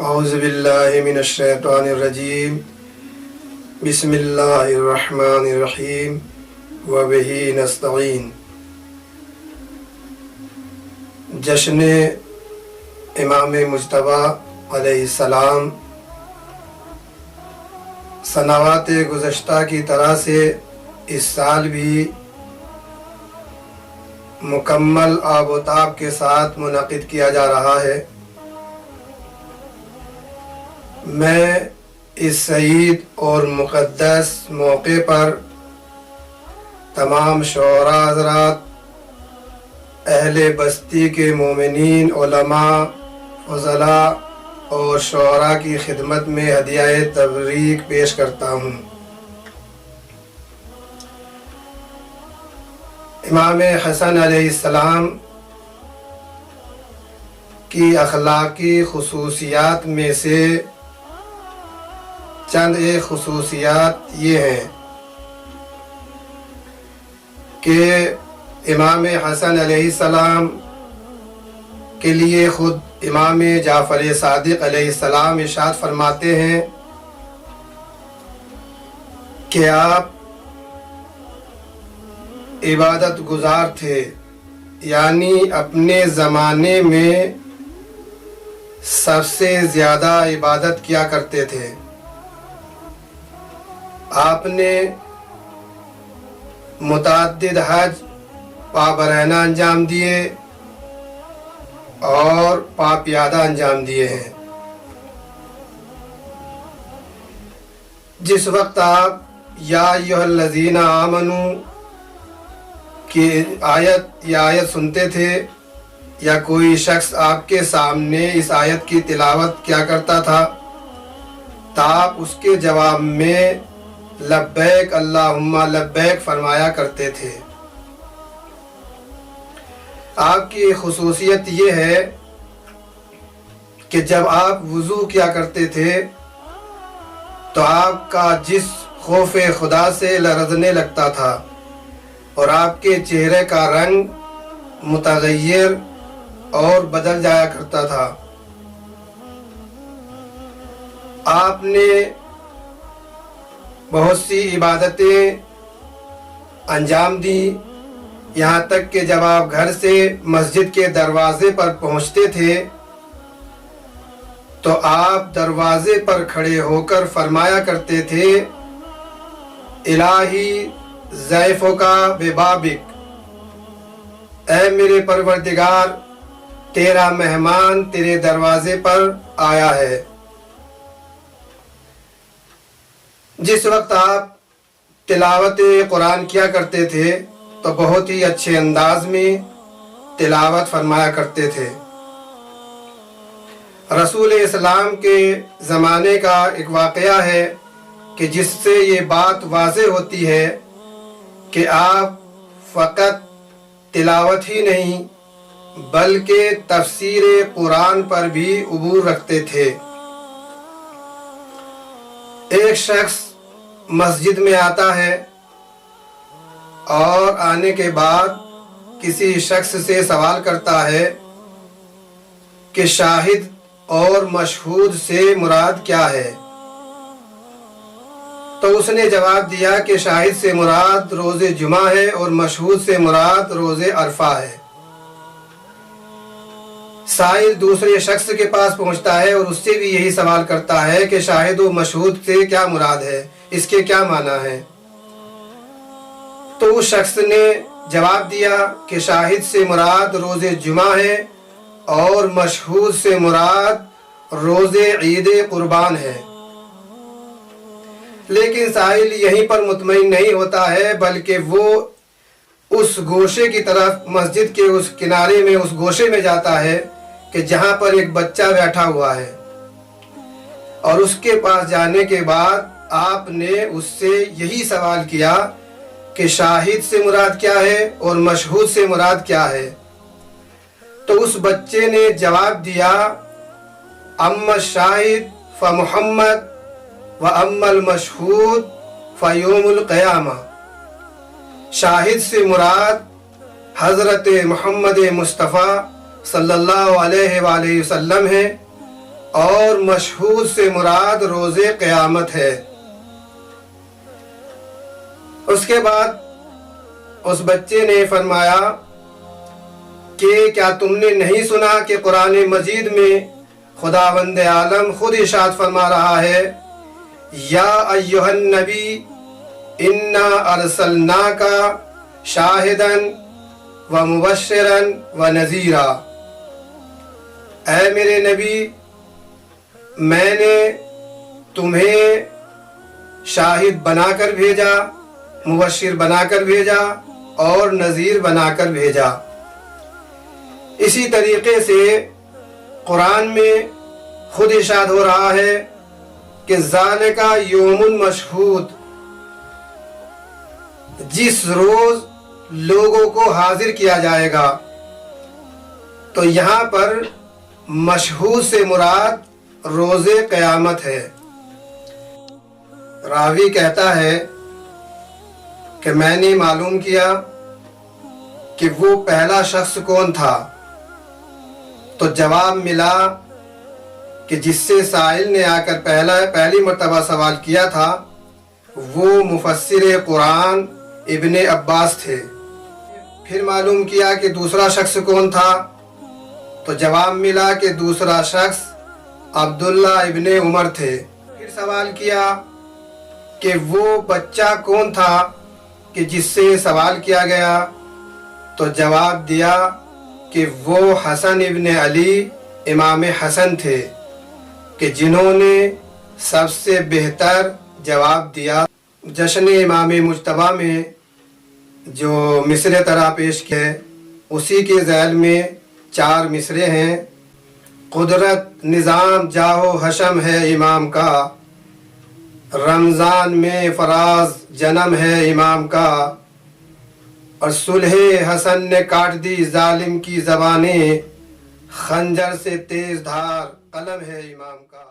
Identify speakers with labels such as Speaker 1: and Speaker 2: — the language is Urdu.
Speaker 1: اعوذ باللہ من الشیطان الرجیم بسم اللہ الرحمن الرحیم وبہ نستعین۔ جشن امام مجتبیٰ علیہ السلام سنوات گزشتہ کی طرح سے اس سال بھی مکمل آب و تاب کے ساتھ منعقد کیا جا رہا ہے۔ میں اس سعید اور مقدس موقع پر تمام شعراء حضرات، اہل بستی کے مومنین، علماء، فضلاء اور شعراء کی خدمت میں ہدیہ تبریک پیش کرتا ہوں۔ امام حسن علیہ السلام کی اخلاقی خصوصیات میں سے چند ایک خصوصیات یہ ہیں کہ امام حسن علیہ السلام کے لیے خود امام جعفر صادق علیہ السلام ارشاد فرماتے ہیں کہ آپ عبادت گزار تھے، یعنی اپنے زمانے میں سب سے زیادہ عبادت کیا کرتے تھے۔ آپ نے متعدد حج پابرہنہ انجام دیے اور پاپیادہ انجام دیے ہیں۔ جس وقت آپ یا ایھا الذین آمنوا کی آیت سنتے تھے یا کوئی شخص آپ کے سامنے اس آیت کی تلاوت کیا کرتا تھا تو آپ اس کے جواب میں لبیک اللہم لبیک فرمایا کرتے تھے۔ آپ کی خصوصیت یہ ہے کہ جب آپ وضو کیا کرتے تھے تو آپ کا جسم خوف خدا سے لرزنے لگتا تھا اور آپ کے چہرے کا رنگ متغیر اور بدل جایا کرتا تھا۔ آپ نے بہت سی عبادتیں انجام دی، یہاں تک کہ جب آپ گھر سے مسجد کے دروازے پر پہنچتے تھے تو آپ دروازے پر کھڑے ہو کر فرمایا کرتے تھے الہی ضیفک ببابک، اے میرے پروردگار تیرا مہمان تیرے دروازے پر آیا ہے۔ جس وقت آپ تلاوت قرآن کیا کرتے تھے تو بہت ہی اچھے انداز میں تلاوت فرمایا کرتے تھے۔ رسول اسلام کے زمانے کا ایک واقعہ ہے کہ جس سے یہ بات واضح ہوتی ہے کہ آپ فقط تلاوت ہی نہیں بلکہ تفسیر قرآن پر بھی عبور رکھتے تھے۔ ایک شخص مسجد میں آتا ہے اور آنے کے بعد کسی شخص سے سوال کرتا ہے کہ شاہد اور مشہود سے مراد کیا ہے؟ تو اس نے جواب دیا کہ شاہد سے مراد روز جمعہ ہے اور مشہود سے مراد روز عرفہ ہے۔ سائل دوسرے شخص کے پاس پہنچتا ہے اور اس سے بھی یہی سوال کرتا ہے کہ شاہد و مشہود سے کیا مراد ہے، اس کے کیا معنی ہے؟ تو اس شخص نے جواب دیا کہ شاہد سے مراد روز جمعہ ہے اور مشہود سے مراد روز عید قربان ہے۔ لیکن سائل یہیں پر مطمئن نہیں ہوتا ہے بلکہ وہ اس گوشے کی طرف، مسجد کے اس کنارے میں، اس گوشے میں جاتا ہے کہ جہاں پر ایک بچہ بیٹھا ہوا ہے، اور اس کے پاس جانے کے بعد آپ نے اس سے یہی سوال کیا کہ شاہد سے مراد کیا ہے اور مشہود سے مراد کیا ہے؟ تو اس بچے نے جواب دیا اما الشاہد فمحمد و اما المشہود فیوم القیامہ، شاہد سے مراد حضرت محمد مصطفیٰ صلی اللہ علیہ وآلہ وسلم ہے اور مشہود سے مراد روز قیامت ہے۔ اس کے بعد اس بچے نے فرمایا کہ کیا تم نے نہیں سنا کہ قرآن مجید میں خداوند عالم خود ارشاد فرما رہا ہے، یا ایھا النبی انا ارسلناک شاہدا ومبشرا ونذیرا، اے میرے نبی میں نے تمہیں شاہد بنا کر بھیجا، مبشر بنا کر بھیجا اور نذیر بنا کر بھیجا۔ اسی طریقے سے قرآن میں خود ارشاد ہو رہا ہے کہ ذالک یوم مشہود، جس روز لوگوں کو حاضر کیا جائے گا۔ تو یہاں پر مشہود سے مراد روز قیامت ہے۔ راوی کہتا ہے کہ میں نے معلوم کیا کہ وہ پہلا شخص کون تھا، تو جواب ملا کہ جس سے سائل نے آ کر پہلی مرتبہ سوال کیا تھا وہ مفسر قرآن ابن عباس تھے۔ پھر معلوم کیا کہ دوسرا شخص کون تھا، تو جواب ملا کہ دوسرا شخص عبداللہ ابن عمر تھے۔ پھر سوال کیا کہ وہ بچہ کون تھا کہ جس سے سوال کیا گیا، تو جواب دیا کہ وہ حسن ابن علی امام حسن تھے کہ جنہوں نے سب سے بہتر جواب دیا۔ جشن امام مجتبیٰ میں جو مصرع طرح پیش کیے اسی کے ذیل میں 4 مصرے ہیں۔ قدرت نظام جاہو حشم ہے امام کا، رمضان میں فراز جنم ہے امام کا، اور صلح حسن نے کاٹ دی ظالم کی زبانیں، خنجر سے تیز دھار قلم ہے امام کا۔